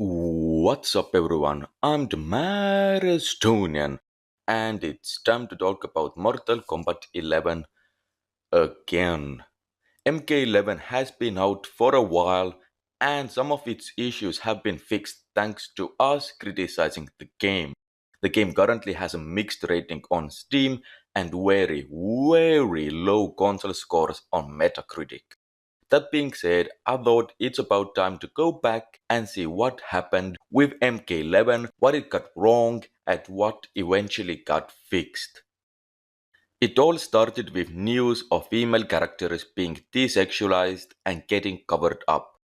What's up, everyone? I'm the Maristonian, and it's time to talk about Mortal Kombat 11 again. MK11 has been out for a while, and some of its issues have been fixed thanks to us criticizing the game. The game currently has a mixed rating on Steam and very, very low console scores on Metacritic. That being said, I thought it's about time to go back and see what happened with MK11, what it got wrong, and what eventually got fixed. It all started with news of female characters being desexualized and getting covered up.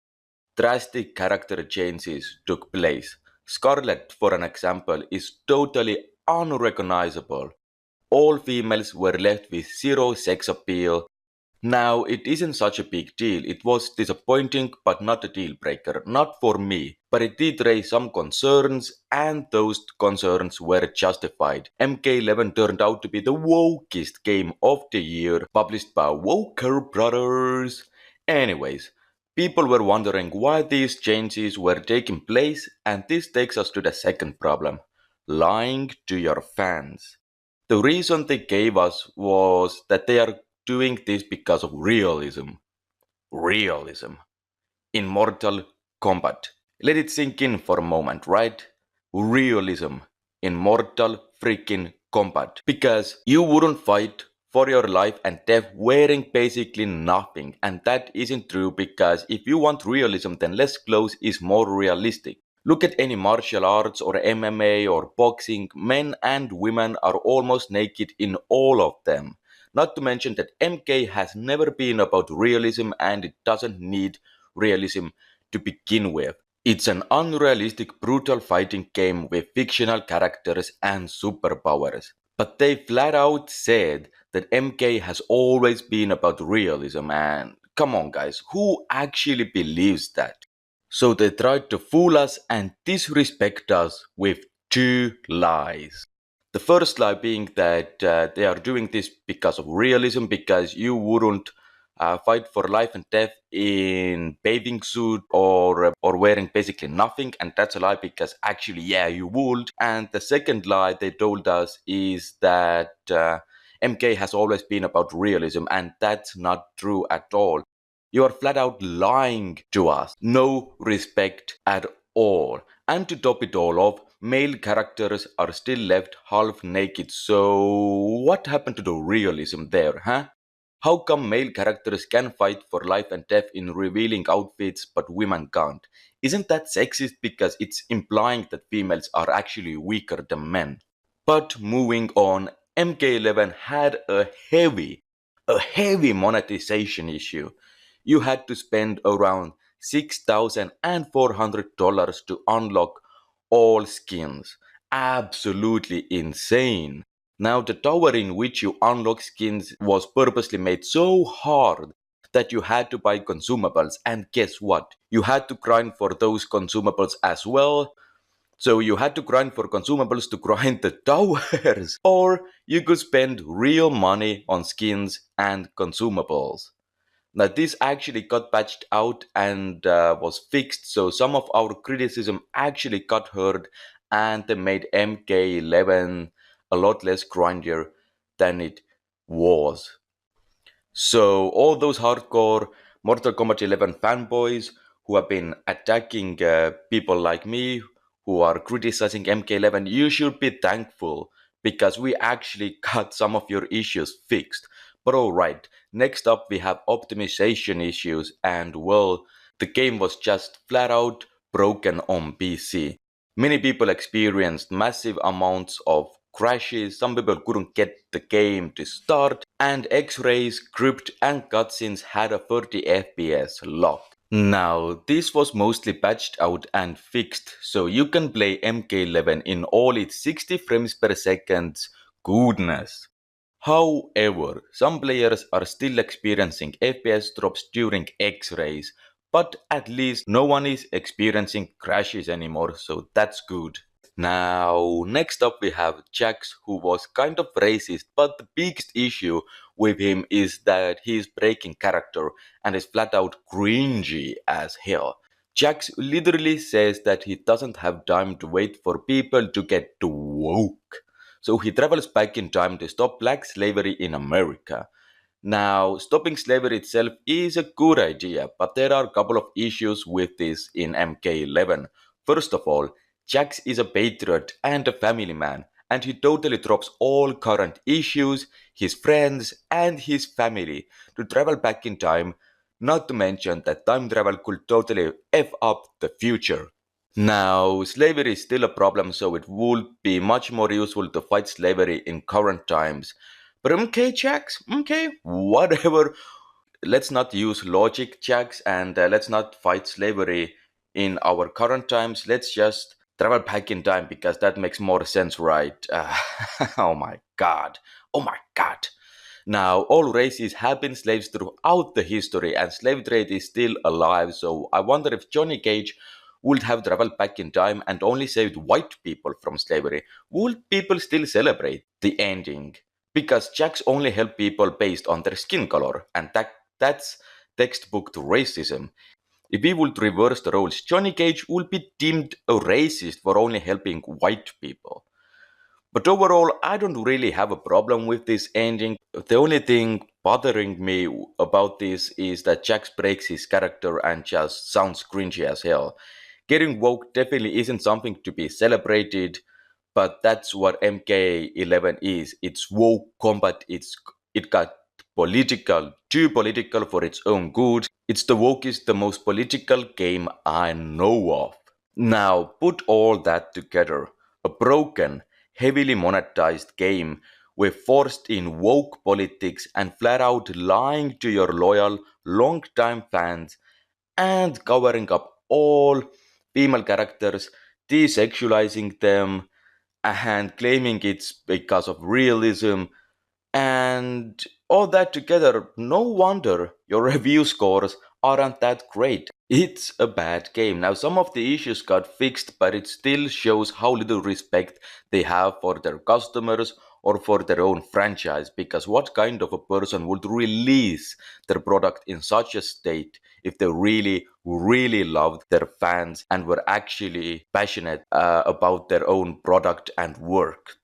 Drastic character changes took place. Scarlet, for an example, is totally unrecognizable. All females were left with zero sex appeal. Now, it isn't such a big deal. It was disappointing, but not a deal breaker. Not for me. But it did raise some concerns, and those concerns were justified. MK11 turned out to be the wokest game of the year, published by Woker Brothers. Anyways, people were wondering why these changes were taking place, and this takes us to the second problem: lying to your fans. The reason they gave us was that they are doing this because of realism. Realism. In Mortal Kombat. Let it sink in for a moment, right? Realism in Mortal freaking Kombat. Because you wouldn't fight for your life and death wearing basically nothing. And that isn't true, because if you want realism, then less clothes is more realistic. Look at any martial arts or MMA or boxing, men and women are almost naked in all of them. Not to mention that MK has never been about realism, and it doesn't need realism to begin with. It's an unrealistic, brutal fighting game with fictional characters and superpowers. But they flat out said that MK has always been about realism, and come on guys, who actually believes that? So they tried to fool us and disrespect us with two lies. The first lie being that they are doing this because of realism, because you wouldn't fight for life and death in bathing suit or wearing basically nothing, and that's a lie because actually yeah you would. And the second lie they told us is that MK has always been about realism, and that's not true at all. You are flat out lying to us. No respect at all. And to top it all off, male characters are still left half naked. So what happened to the realism there, huh? How come male characters can fight for life and death in revealing outfits but women can't? Isn't that sexist because it's implying that females are actually weaker than men? But moving on, MK11 had a heavy monetization issue. You had to spend around $6,400 to unlock all skins. Absolutely insane. Now, the tower in which you unlock skins was purposely made so hard that you had to buy consumables, and guess what? You had to grind for those consumables as well. So you had to grind for consumables to grind the towers. Or you could spend real money on skins and consumables. Now, this actually got patched out and was fixed, so some of our criticism actually got heard, and they made MK11 a lot less grindier than it was. So, all those hardcore Mortal Kombat 11 fanboys who have been attacking people like me who are criticizing MK11, you should be thankful because we actually got some of your issues fixed. But alright, next up we have optimization issues, and well, the game was just flat out broken on PC. Many people experienced massive amounts of crashes, some people couldn't get the game to start, and X-rays, crypt and cutscenes had a 30 FPS lock. Now, this was mostly patched out and fixed, so you can play MK11 in all its 60 frames per second goodness. However, some players are still experiencing FPS drops during X-rays, but at least no one is experiencing crashes anymore, so that's good. Now, next up we have Jax, who was kind of racist, but the biggest issue with him is that he's breaking character and is flat out cringy as hell. Jax literally says that he doesn't have time to wait for people to get woke. So he travels back in time to stop black slavery in America. Now, stopping slavery itself is a good idea, but there are a couple of issues with this in MK11. First of all, Jax is a patriot and a family man, and he totally drops all current issues, his friends, and his family to travel back in time, not to mention that time travel could totally F up the future. Now, slavery is still a problem, so it would be much more useful to fight slavery in current times. But okay, Jax, okay, whatever. Let's not use logic, Jax, and let's not fight slavery in our current times. Let's just travel back in time because that makes more sense, right? Oh my god. Oh my god. Now, all races have been slaves throughout the history, and slave trade is still alive. So I wonder if Johnny Cage would have traveled back in time and only saved white people from slavery. Would people still celebrate the ending? Because Jacks only help people based on their skin color, and that's textbook to racism. If we would reverse the roles, Johnny Cage would be deemed a racist for only helping white people. But overall, I don't really have a problem with this ending. The only thing bothering me about this is that Jax breaks his character and just sounds cringy as hell. Getting woke definitely isn't something to be celebrated, but that's what MK11 is. It's woke combat. It got political, too political for its own good. It's the wokest, the most political game I know of. Now, put all that together. A broken, heavily monetized game with forced in woke politics and flat out lying to your loyal, long-time fans and covering up all female characters, desexualizing them, and claiming it's because of realism and all that together, no wonder your review scores aren't that great. It's a bad game. Now, some of the issues got fixed, but it still shows how little respect they have for their customers or for their own franchise. Because what kind of a person would release their product in such a state if they really, really loved their fans and were actually passionate about their own product and work?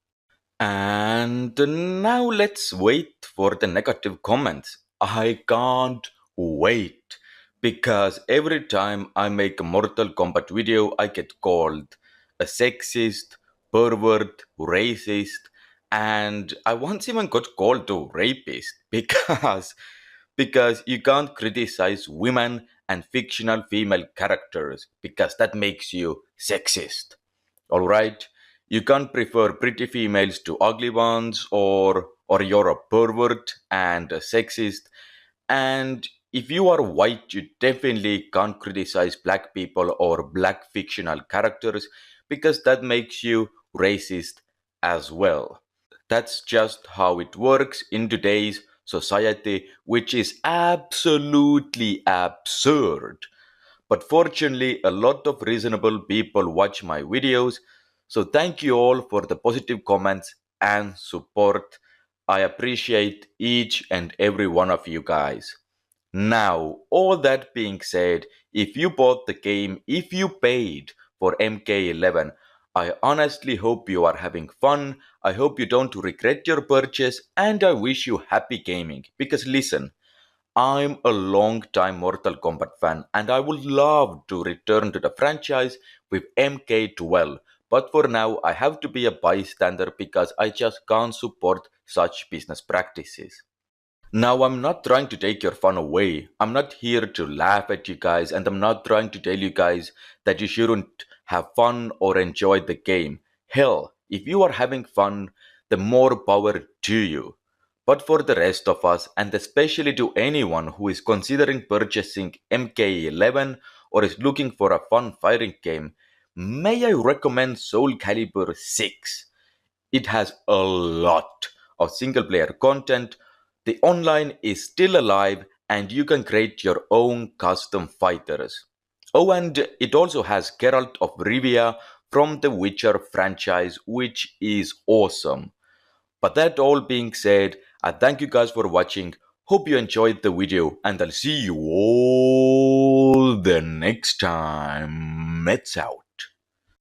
And now let's wait for the negative comments. I can't wait because every time I make a Mortal Kombat video, I get called a sexist, pervert, racist, and I once even got called a rapist because you can't criticize women and fictional female characters because that makes you sexist. All right, you can't prefer pretty females to ugly ones, or you're a pervert and a sexist. And if you are white, you definitely can't criticize black people or black fictional characters because that makes you racist as well. That's just how it works in today's society, which is absolutely absurd. But fortunately, a lot of reasonable people watch my videos, so thank you all for the positive comments and support. I appreciate each and every one of you guys. Now, all that being said, if you bought the game, if you paid for MK11, I honestly hope you are having fun. I hope you don't regret your purchase, and I wish you happy gaming. Because listen, I'm a long-time Mortal Kombat fan and I would love to return to the franchise with MK12. But for now, I have to be a bystander because I just can't support such business practices. Now, I'm not trying to take your fun away. I'm not here to laugh at you guys, and I'm not trying to tell you guys that you shouldn't have fun or enjoy the game. Hell, if you are having fun, the more power to you. But for the rest of us, and especially to anyone who is considering purchasing MK11 or is looking for a fun fighting game, may I recommend Soul Calibur 6. It has a lot of single player content. The online is still alive and you can create your own custom fighters. Oh, and it also has Geralt of Rivia from the Witcher franchise, which is awesome. But that all being said, I thank you guys for watching. Hope you enjoyed the video and I'll see you all Until the next time, Mets out.